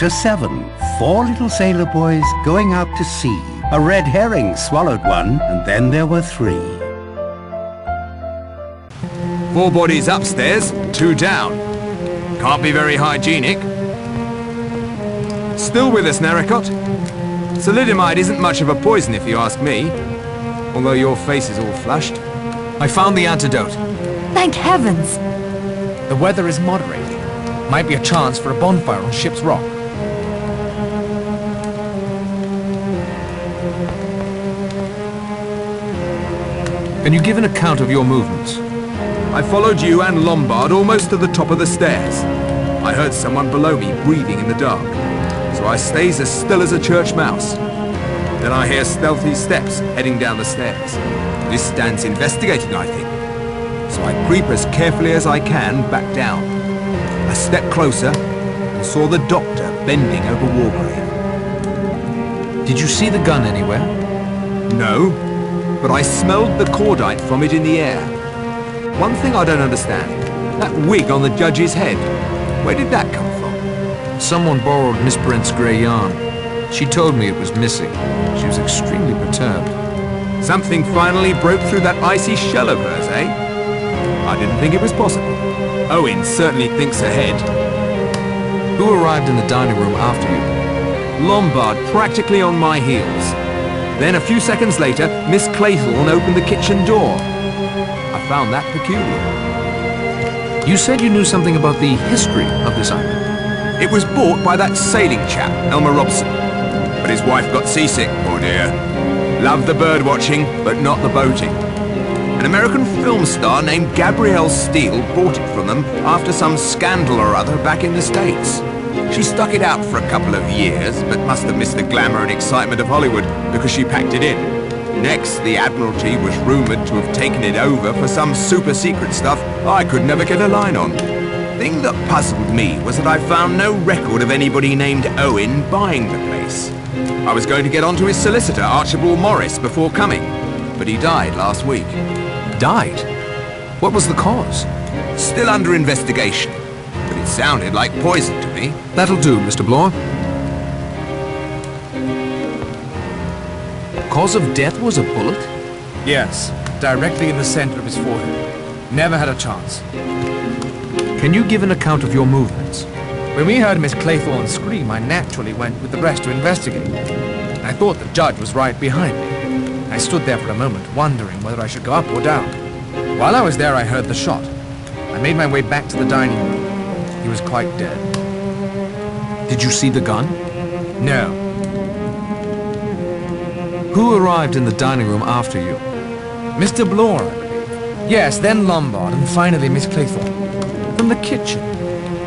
Chapter 7. 4 little sailor boys going out to sea. A red herring swallowed one, and then there were 3. 4 bodies upstairs, 2 down. Can't be very hygienic. Still with us, Narracott? Thalidomide isn't much of a poison if you ask me. Although your face is all flushed. I found the antidote. Thank heavens! The weather is moderating. Might be a chance for a bonfire on Ship's Rock. Can you give an account of your movements? I followed you and Lombard almost to the top of the stairs. I heard someone below me breathing in the dark, so I stays as still as a church mouse. Then I hear stealthy steps heading down the stairs. This stands investigating, I think. So I creep as carefully as I can back down. I stepped closer and saw the doctor bending over Wargrave. Did you see the gun anywhere? No, but I smelled the cordite from it in the air. One thing I don't understand, that wig on the judge's head, where did that come from? Someone borrowed Miss Brent's grey yarn. She told me it was missing. She was extremely perturbed. Something finally broke through that icy shell of hers, eh? I didn't think it was possible. Owen certainly thinks ahead. Who arrived in the dining room after you? Lombard practically on my heels. Then a few seconds later, Miss Claythorne opened the kitchen door. I found that peculiar. You said you knew something about the history of this island. It was bought by that sailing chap, Elmer Robson. But his wife got seasick, poor dear. Loved the bird watching, but not the boating. An American film star named Gabrielle Steele bought it from them after some scandal or other back in the States. She stuck it out for a couple of years, but must have missed the glamour and excitement of Hollywood because she packed it in. Next, the Admiralty was rumoured to have taken it over for some super secret stuff I could never get a line on. Thing that puzzled me was that I found no record of anybody named Owen buying the place. I was going to get onto his solicitor, Archibald Morris, before coming, but he died last week. Died? What was the cause? Still under investigation, but it sounded like poison to me. That'll do, Mr. Bloor. Cause of death was a bullet? Yes, directly in the center of his forehead. Never had a chance. Can you give an account of your movements? When we heard Miss Claythorne scream, I naturally went with the rest to investigate. I thought the judge was right behind me. I stood there for a moment, wondering whether I should go up or down. While I was there, I heard the shot. I made my way back to the dining room. He was quite dead. Did you see the gun? No. Who arrived in the dining room after you? Mr. Bloor. Yes, then Lombard, and finally Miss Claythorne. From the kitchen.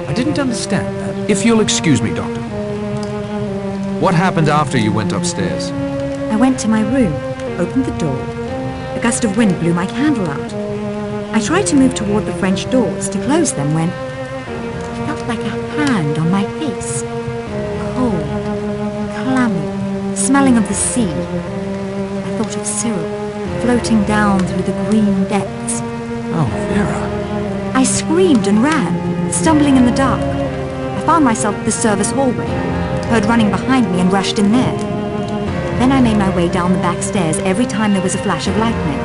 I didn't understand that. If you'll excuse me, Doctor. What happened after you went upstairs? I went to my room, opened the door. A gust of wind blew my candle out. I tried to move toward the French doors to close them when I felt like a hand on my face. Cold, clammy, smelling of the sea. I thought of syrup floating down through the green depths. Oh, Vera. I screamed and ran, stumbling in the dark. I found myself at the service hallway, heard running behind me and rushed in there. Then I made my way down the back stairs every time there was a flash of lightning.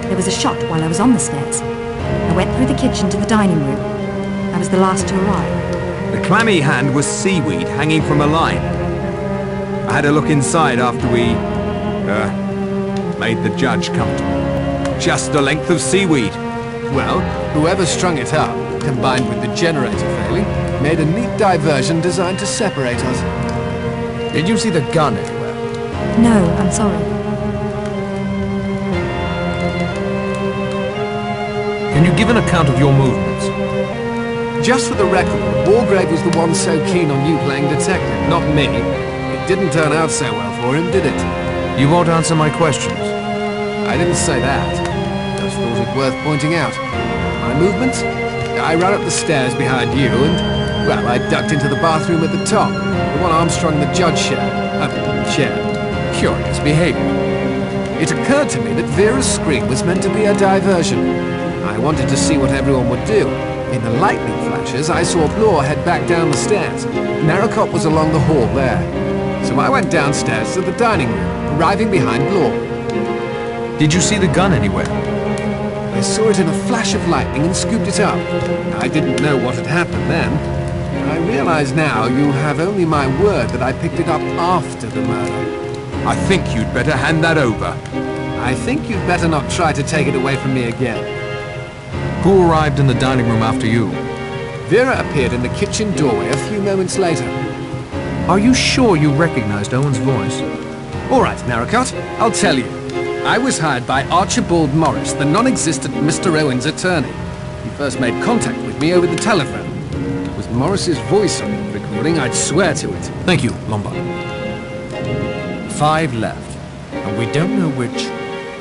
There was a shot while I was on the stairs. I went through the kitchen to the dining room. I was the last to arrive. The clammy hand was seaweed hanging from a line. I had a look inside after we, made the judge comfortable. Just a length of seaweed. Well, whoever strung it up, combined with the generator failing, made a neat diversion designed to separate us. Did you see the gun anywhere? No, I'm sorry. Can you give an account of your movements? Just for the record, Wargrave was the one so keen on you playing detective, not me. It didn't turn out so well for him, did it? You won't answer my questions. I didn't say that. Just thought it worth pointing out. My movements? I ran up the stairs behind you and, well, I ducked into the bathroom at the top. The one Armstrong the judge shared. Chair. Curious behavior. It occurred to me that Vera's scream was meant to be a diversion. I wanted to see what everyone would do. In the lightning flashes, I saw Blore head back down the stairs. Narracott was along the hall there. So I went downstairs to the dining room, arriving behind Blore. Did you see the gun anywhere? I saw it in a flash of lightning and scooped it up. I didn't know what had happened then. I realize now you have only my word that I picked it up after the murder. I think you'd better hand that over. I think you'd better not try to take it away from me again. Who arrived in the dining room after you? Vera appeared in the kitchen doorway a few moments later. Are you sure you recognized Owen's voice? All right, Narracott, I'll tell you. I was hired by Archibald Morris, the non-existent Mr. Owen's attorney. He first made contact with me over the telephone. It was Morris's voice on the recording, I'd swear to it. Thank you, Lombard. 5 left, and we don't know which.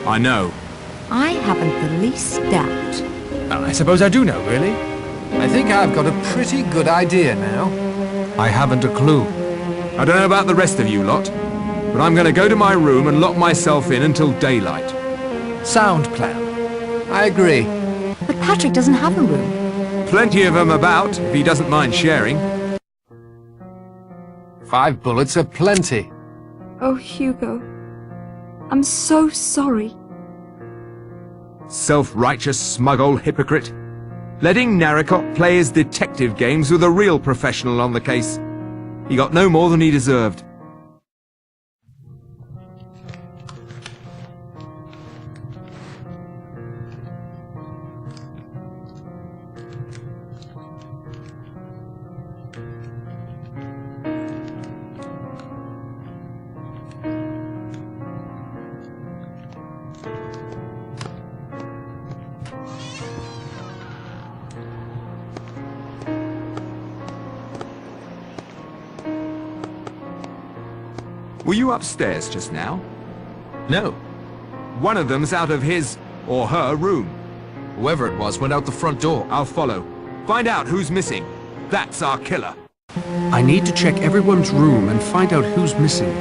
I know. I haven't the least doubt. Well, I suppose I do know, really. I think I've got a pretty good idea now. I haven't a clue. I don't know about the rest of you lot, but I'm going to go to my room and lock myself in until daylight. Sound plan. I agree. But Patrick doesn't have a room. Plenty of them about, if he doesn't mind sharing. 5 bullets are plenty. Oh, Hugo. I'm so sorry. Self-righteous, smug old hypocrite. Letting Narracott play his detective games with a real professional on the case. He got no more than he deserved. Were you upstairs just now? No. One of them's out of his or her room. Whoever it was went out the front door. I'll follow. Find out who's missing. That's our killer. I need to check everyone's room and find out who's missing.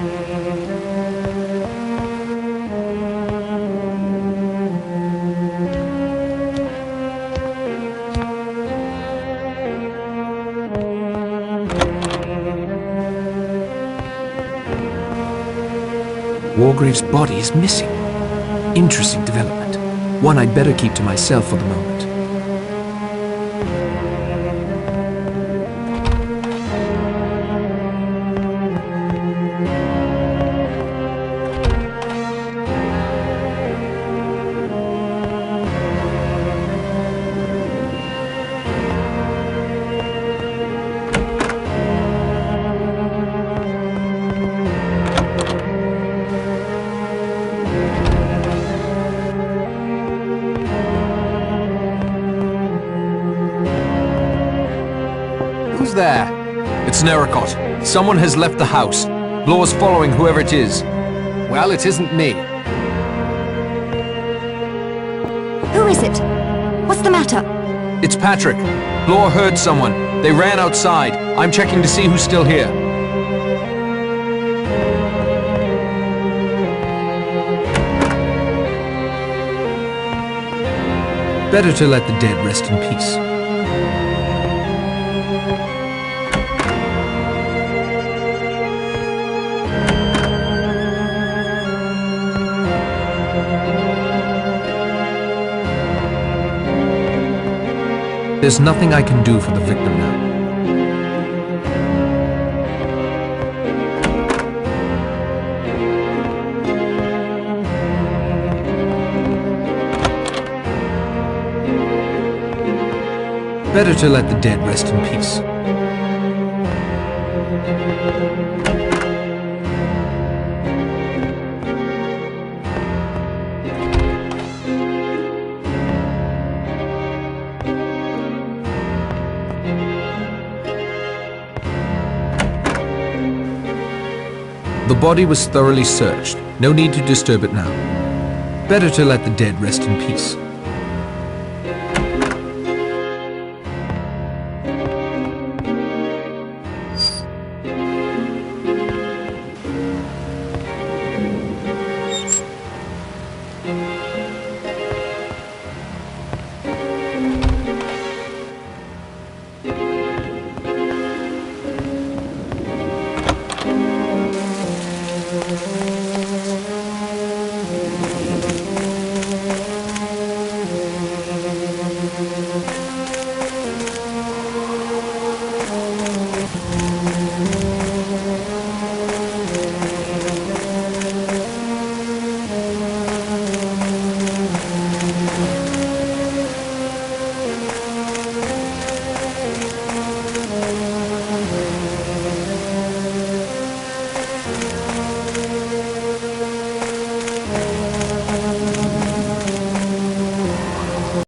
Wargrave's body is missing. Interesting development. One I'd better keep to myself for the moment. Who's there? It's Narracott. Someone has left the house. Blore's following whoever it is. Well, it isn't me. Who is it? What's the matter? It's Patrick. Blore heard someone. They ran outside. I'm checking to see who's still here. Better to let the dead rest in peace. There's nothing I can do for the victim now. Better to let the dead rest in peace. The body was thoroughly searched. No need to disturb it now. Better to let the dead rest in peace.